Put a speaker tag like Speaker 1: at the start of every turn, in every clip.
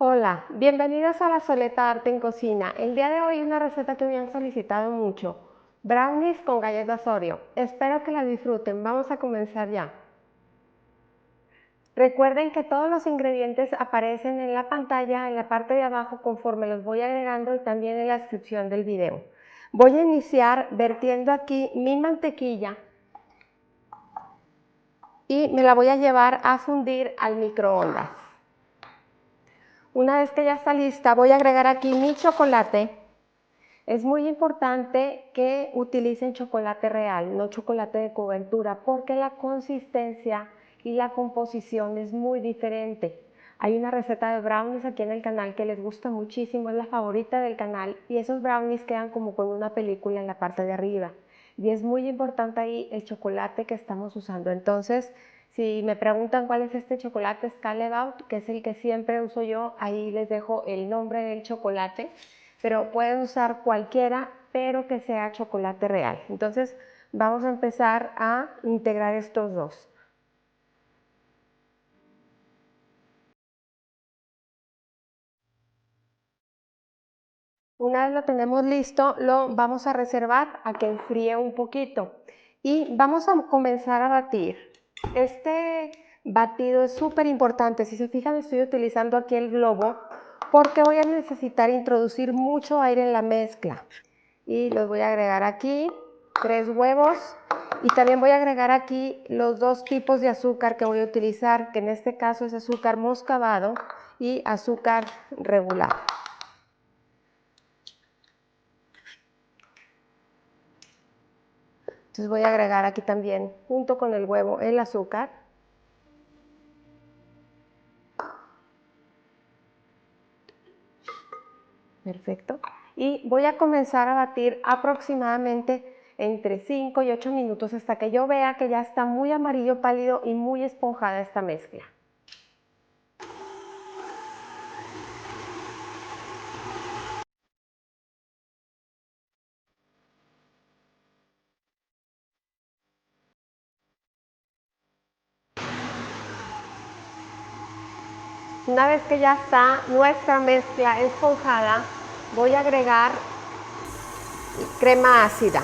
Speaker 1: Hola, bienvenidos a la Soleta Arte en Cocina. El día de hoy una receta que me han solicitado mucho, brownies con galletas Oreo. Espero que la disfruten, vamos a comenzar ya. Recuerden que todos los ingredientes aparecen en la pantalla, en la parte de abajo conforme los voy agregando y también en la descripción del video. Voy a iniciar vertiendo aquí mi mantequilla y me la voy a llevar a fundir al microondas. Una vez que ya está lista, voy a agregar aquí mi chocolate. Es muy importante que utilicen chocolate real, no chocolate de cobertura, porque la consistencia y la composición es muy diferente. Hay una receta de brownies aquí en el canal que les gusta muchísimo, es la favorita del canal, y esos brownies quedan como con una película en la parte de arriba. Y es muy importante ahí el chocolate que estamos usando. Entonces, si me preguntan cuál es este chocolate Scaled Out, que es el que siempre uso yo, ahí les dejo el nombre del chocolate, pero pueden usar cualquiera, pero que sea chocolate real. Entonces, vamos a empezar a integrar estos dos. Una vez lo tenemos listo, lo vamos a reservar a que enfríe un poquito y vamos a comenzar a batir. Este batido es súper importante. Si se fijan, estoy utilizando aquí el globo porque voy a necesitar introducir mucho aire en la mezcla. Y los voy a agregar aquí, 3 huevos, y también voy a agregar aquí los dos tipos de azúcar que voy a utilizar, que en este caso es azúcar moscabado y azúcar regular. Entonces voy a agregar aquí también, junto con el huevo, el azúcar. Perfecto. Y voy a comenzar a batir aproximadamente entre 5 y 8 minutos hasta que yo vea que ya está muy amarillo pálido y muy esponjada esta mezcla. Una vez que ya está nuestra mezcla esponjada, voy a agregar crema ácida.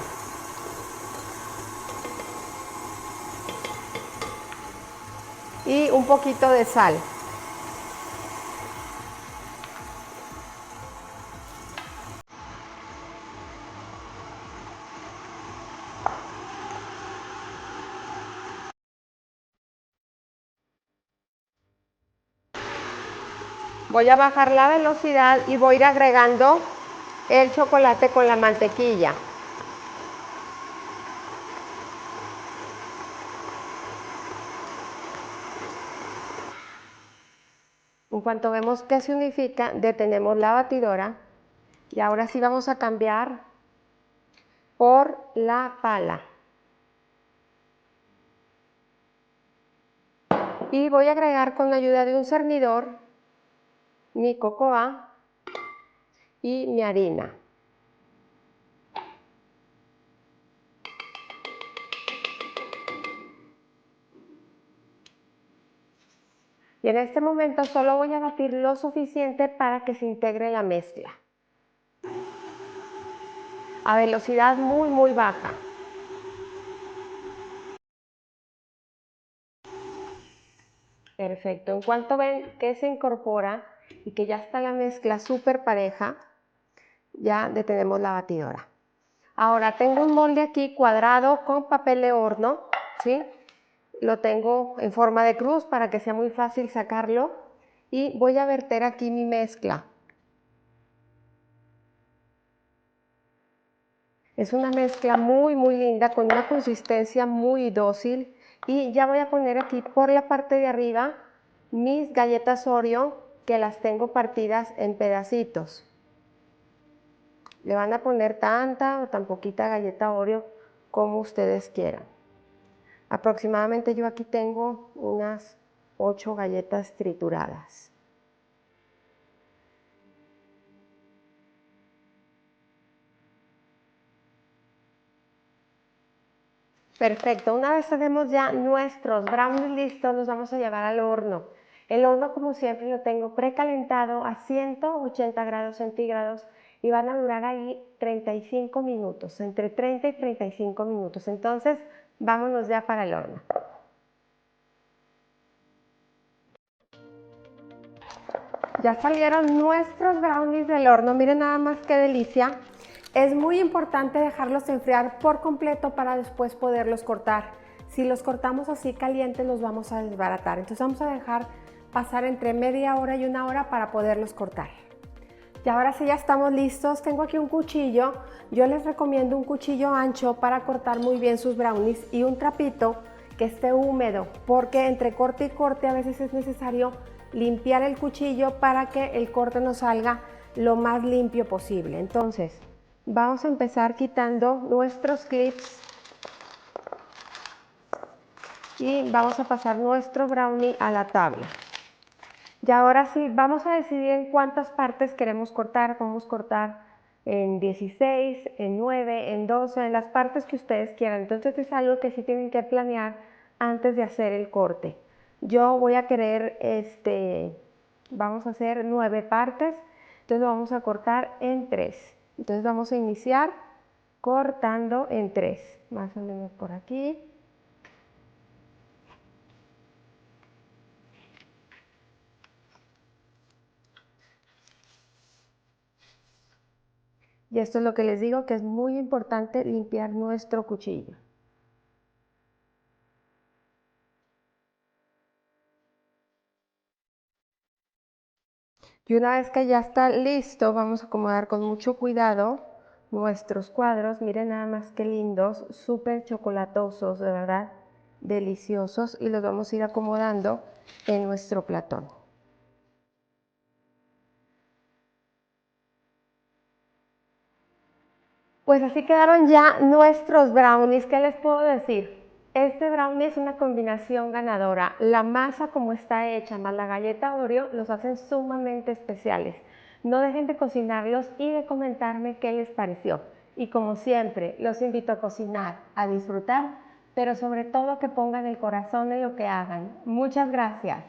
Speaker 1: Y un poquito de sal. Voy a bajar la velocidad y voy a ir agregando el chocolate con la mantequilla. En cuanto vemos que se unifica, detenemos la batidora y ahora sí vamos a cambiar por la pala. Y voy a agregar con la ayuda de un cernidor mi cocoa y mi harina. Y en este momento solo voy a batir lo suficiente para que se integre la mezcla. A velocidad muy baja. Perfecto. En cuanto ven que se incorpora y que ya está la mezcla súper pareja, ya detenemos la batidora. Ahora tengo un molde aquí cuadrado con papel de horno, ¿sí? Lo tengo en forma de cruz para que sea muy fácil sacarlo y voy a verter aquí mi mezcla. Es una mezcla muy linda con una consistencia muy dócil y ya voy a poner aquí por la parte de arriba mis galletas Oreo que las tengo partidas en pedacitos. Le van a poner tanta o tan poquita galleta Oreo como ustedes quieran. Aproximadamente yo aquí tengo unas 8 galletas trituradas. Perfecto, una vez tenemos ya nuestros brownies listos, los vamos a llevar al horno. El horno, como siempre, lo tengo precalentado a 180 grados centígrados y van a durar ahí 35 minutos, entre 30 y 35 minutos. Entonces, vámonos ya para el horno. Ya salieron nuestros brownies del horno, miren nada más qué delicia. Es muy importante dejarlos enfriar por completo para después poderlos cortar. Si los cortamos así calientes los vamos a desbaratar, entonces vamos a dejar pasar entre media hora y una hora para poderlos cortar. Y ahora sí ya estamos listos, tengo aquí un cuchillo, yo les recomiendo un cuchillo ancho para cortar muy bien sus brownies y un trapito que esté húmedo, porque entre corte y corte a veces es necesario limpiar el cuchillo para que el corte nos salga lo más limpio posible. Entonces, vamos a empezar quitando nuestros clips y vamos a pasar nuestro brownie a la tabla. Y ahora sí, vamos a decidir en cuántas partes queremos cortar. Vamos a cortar en 16, en 9, en 12, en las partes que ustedes quieran. Entonces es algo que sí tienen que planear antes de hacer el corte. Yo voy a querer, vamos a hacer 9 partes, entonces lo vamos a cortar en 3. Entonces vamos a iniciar cortando en 3, más o menos por aquí. Y esto es lo que les digo, que es muy importante limpiar nuestro cuchillo. Y una vez que ya está listo, vamos a acomodar con mucho cuidado nuestros cuadros. Miren nada más qué lindos, súper chocolatosos, de verdad, deliciosos. Y los vamos a ir acomodando en nuestro platón. Pues así quedaron ya nuestros brownies. ¿Qué les puedo decir? Este brownie es una combinación ganadora. La masa como está hecha más la galleta Oreo los hacen sumamente especiales. No dejen de cocinarlos y de comentarme qué les pareció. Y como siempre, los invito a cocinar, a disfrutar, pero sobre todo que pongan el corazón en lo que hagan. Muchas gracias.